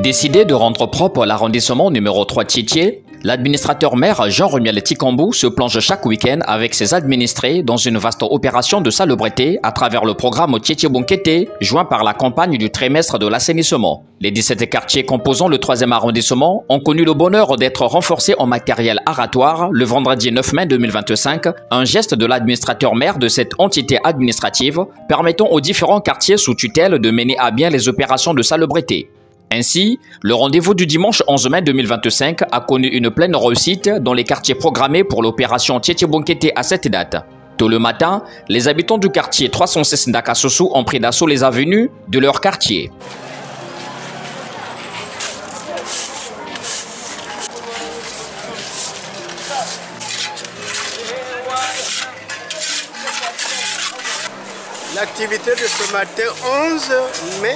Décidé de rendre propre l'arrondissement numéro 3 Tiétié, l'administrateur maire Jean-Romuald Tikambou se plonge chaque week-end avec ses administrés dans une vaste opération de salubrité à travers le programme Tiétié Bonkete, joint par la campagne du trimestre de l'assainissement. Les 17 quartiers composant le 3e arrondissement ont connu le bonheur d'être renforcés en matériel aratoire le vendredi 9 mai 2025, un geste de l'administrateur maire de cette entité administrative permettant aux différents quartiers sous tutelle de mener à bien les opérations de salubrité. Ainsi, le rendez-vous du dimanche 11 mai 2025 a connu une pleine réussite dans les quartiers programmés pour l'opération Tiétié Bonkete à cette date. Tôt le matin, les habitants du quartier 306 Ndakasossou ont pris d'assaut les avenues de leur quartier. L'activité de ce matin 11 mai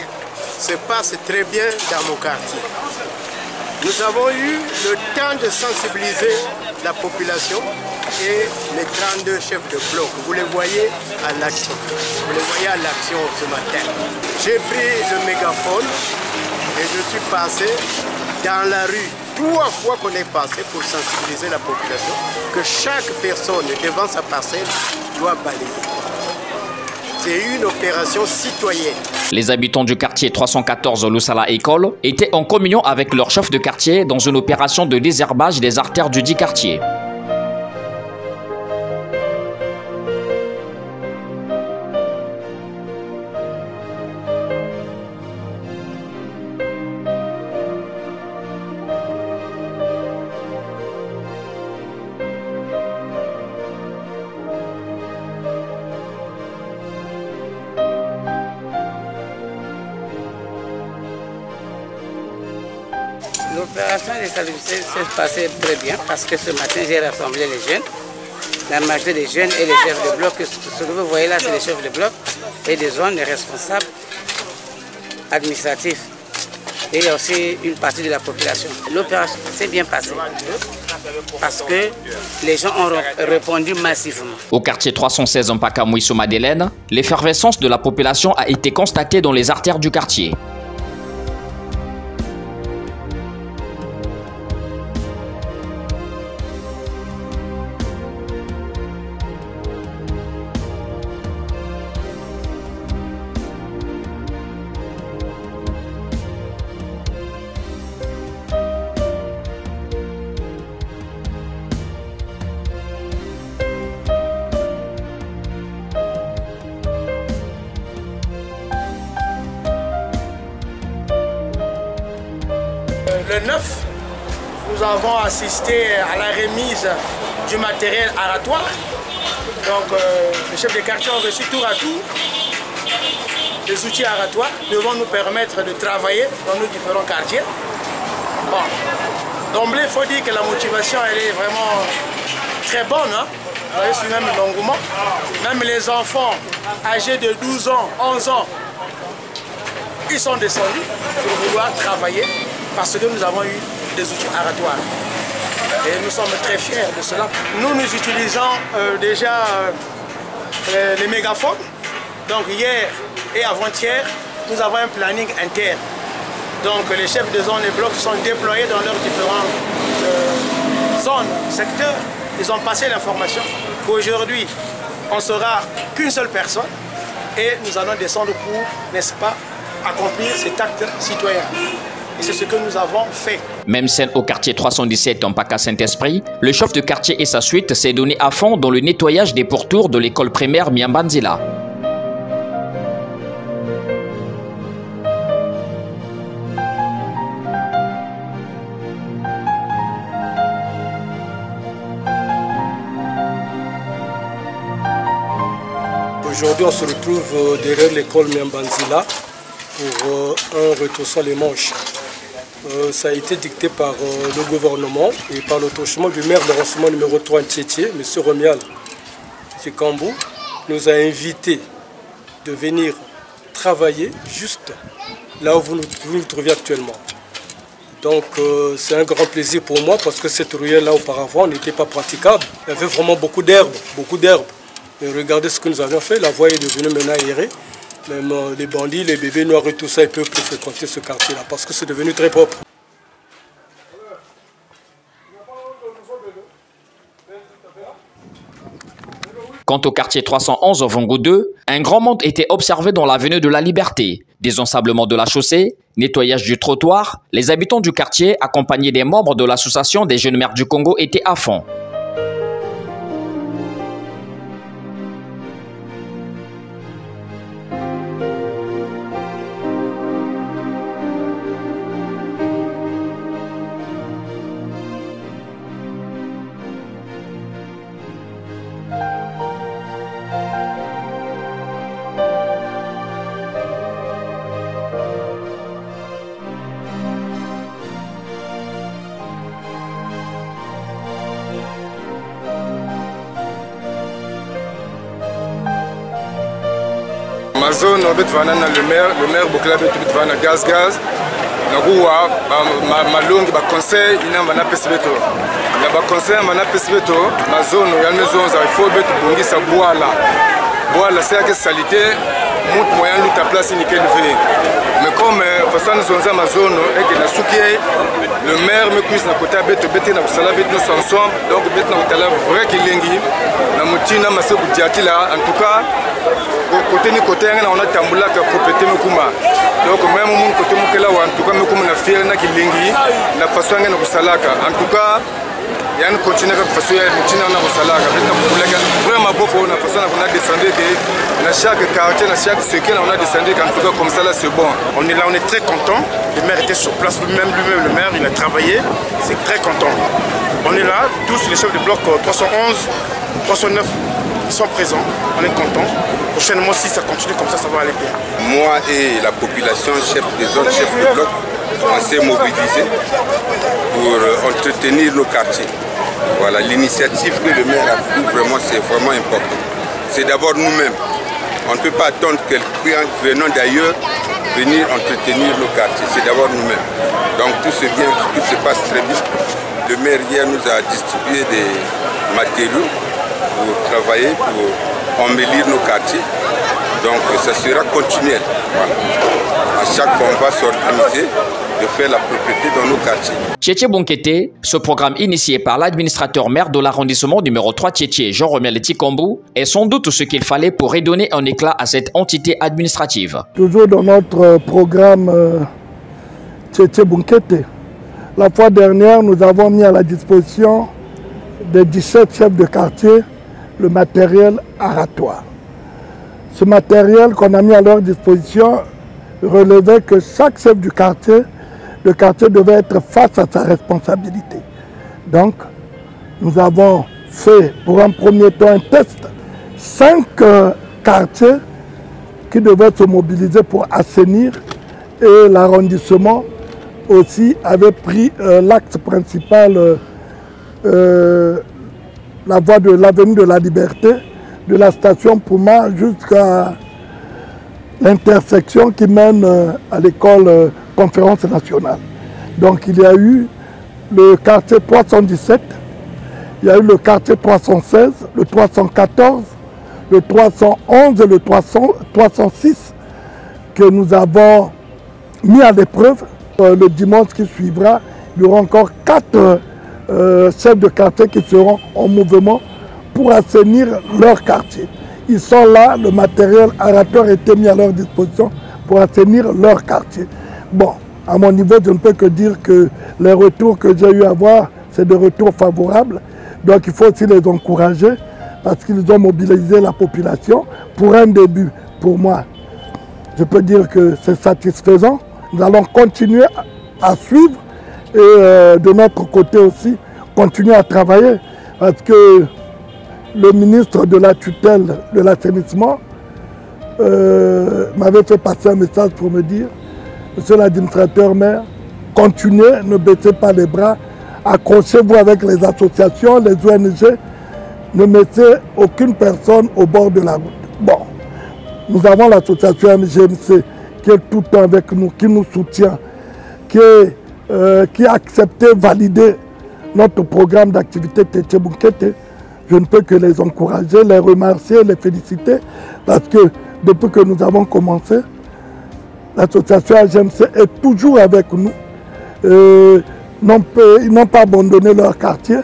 se passe très bien dans mon quartier. Nous avons eu le temps de sensibiliser la population et les 32 chefs de bloc. Vous les voyez à l'action. Vous les voyez à l'action ce matin. J'ai pris le mégaphone et je suis passé dans la rue. 3 fois qu'on est passé pour sensibiliser la population que chaque personne devant sa parcelle doit balayer. C'est une opération citoyenne. Les habitants du quartier 314 Lusala École étaient en communion avec leur chef de quartier dans une opération de désherbage des artères du dit quartier. L'opération de salubrité s'est passée très bien parce que ce matin j'ai rassemblé les jeunes, la majorité des jeunes et les chefs de bloc. Ce que vous voyez là, c'est les chefs de bloc et des zones, les responsables administratifs et aussi une partie de la population. L'opération s'est bien passée parce que les gens ont répondu massivement. Au quartier 316 Mpaka Mouissou Madeleine, l'effervescence de la population a été constatée dans les artères du quartier. Le 9, nous avons assisté à la remise du matériel aratoire. Donc, les chefs de quartier ont reçu tour à tour des outils aratoires devant nous permettre de travailler dans nos différents quartiers. Bon. D'emblée, il faut dire que la motivation elle est vraiment très bonne. Hein? Vous voyez, c'est même l'engouement. Même les enfants âgés de 12 ans, 11 ans, ils sont descendus pour vouloir travailler parce que nous avons eu des outils aratoires. Et nous sommes très fiers de cela. Nous utilisons déjà les mégaphones. Donc hier et avant-hier, nous avons un planning interne. Donc les chefs de zone et blocs sont déployés dans leurs différentes zones, secteurs. Ils ont passé l'information qu'aujourd'hui, on ne sera qu'une seule personne et nous allons descendre pour, n'est-ce pas, accomplir cet acte citoyen. Et c'est ce que nous avons fait. Même scène au quartier 317 Mpaka Saint-Esprit, le chef de quartier et sa suite s'est donné à fond dans le nettoyage des pourtours de l'école primaire Miambanzila. Aujourd'hui, on se retrouve derrière l'école Miambanzila pour un retroussant les manches. Ça a été dicté par le gouvernement et par l'attachement du maire d'arrondissement numéro 3 Tiétié, M. Romuald Tikambou, nous a invités de venir travailler juste là où vous nous trouvez actuellement. Donc c'est un grand plaisir pour moi parce que cette ruelle-là auparavant n'était pas praticable. Il y avait vraiment beaucoup d'herbe, beaucoup d'herbe. Mais regardez ce que nous avions fait, la voie est devenue maintenant aérée. Même les bandits, les bébés noirs et tout ça, ils peuvent plus fréquenter ce quartier-là parce que c'est devenu très propre. Quant au quartier 311 Vongo 2, un grand monde était observé dans l'avenue de la Liberté. Désensablement de la chaussée, nettoyage du trottoir, les habitants du quartier, accompagnés des membres de l'association des jeunes maires du Congo, étaient à fond. Ma zone, on le maire Bokla Betu gaz. Naguwa, ma longue, ma conseil, il n'a pas pesbeto. La conseil, ma pesbeto, ma zone, il y a une zone, il faut betu bungi sa bois là. Bois là, c'est que salité, monte moyen lutte à place, nickel fait. Mais comme façon nous sommes ma zone, et que la soukier, le maire me cuise na côté betu betu na sala betu nous ensemble, donc betu na côté là vrai qu'il lengi, na mutina masse butiati là, en tout cas. Côté ni côté on a tambula ka propriété mukuma donc même mon côté mukela en tout cas mukuma na fier na kilingi na façon ngena kusalaka en tout cas yani continuer ka façon ya mutina na kusalaka beta kulega vraiment beaucoup na façon on a descendu que na chaque quartier na chaque section on a descendu en tout cas comme ça là c'est bon. On est là, on est très content. Le maire était sur place lui-même le maire il a travaillé, c'est très content. On est là tous les chefs de bloc 311 309 ils sont présents, on est content. Prochainement, si ça continue comme ça va aller bien. Moi et la population, chef des zones, chef de bloc, on s'est mobilisés pour entretenir nos quartiers. Voilà, l'initiative que le maire a prise, vraiment, c'est vraiment important. C'est d'abord nous-mêmes. On ne peut pas attendre quelqu'un venant d'ailleurs venir entretenir nos quartiers. C'est d'abord nous-mêmes. Donc tout se passe très bien. Le maire hier nous a distribué des matériaux pour travailler, pour embellir nos quartiers. Donc ça sera continuel. Voilà. À chaque fois, on va s'organiser de faire la propriété dans nos quartiers. Tchétché Bonkete, ce programme initié par l'administrateur maire de l'arrondissement numéro 3 Tchétché, Jean-Romiel Tikambou, est sans doute ce qu'il fallait pour redonner un éclat à cette entité administrative. Toujours dans notre programme Tchétché Bonkete, la fois dernière, nous avons mis à la disposition des 17 chefs de quartier le matériel aratoire. Ce matériel qu'on a mis à leur disposition relevait que chaque chef du quartier, le quartier devait être face à sa responsabilité. Donc, nous avons fait pour un premier temps un test. 5 quartiers qui devaient se mobiliser pour assainir et l'arrondissement aussi avait pris l'axe principal, la voie de l'avenue de la Liberté, de la station Pouma jusqu'à l'intersection qui mène à l'école Conférence nationale. Donc il y a eu le quartier 317, il y a eu le quartier 316, le 314, le 311 et le 306 que nous avons mis à l'épreuve. Le dimanche qui suivra, il y aura encore 4 chefs de quartier qui seront en mouvement pour assainir leur quartier. Ils sont là, le matériel aratoire a été mis à leur disposition pour assainir leur quartier. Bon, à mon niveau, je ne peux que dire que les retours que j'ai eu à voir, c'est des retours favorables. Donc il faut aussi les encourager parce qu'ils ont mobilisé la population. Pour un début, pour moi, je peux dire que c'est satisfaisant. Nous allons continuer à suivre et de notre côté aussi, continuer à travailler parce que le ministre de la tutelle de l'assainissement m'avait fait passer un message pour me dire: Monsieur l'administrateur maire, continuez, ne baissez pas les bras, accrochez-vous avec les associations, les ONG, ne mettez aucune personne au bord de la route. Bon, nous avons l'association MGMC qui est tout le temps avec nous, qui nous soutient, qui a accepté, validé notre programme d'activité Tchétché Bonkete. Je ne peux que les encourager, les remercier, les féliciter, parce que depuis que nous avons commencé. L'association AGMC est toujours avec nous. Ils n'ont pas abandonné leur quartier,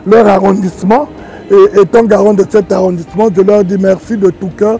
leur arrondissement. Et étant garant de cet arrondissement, je leur dis merci de tout cœur.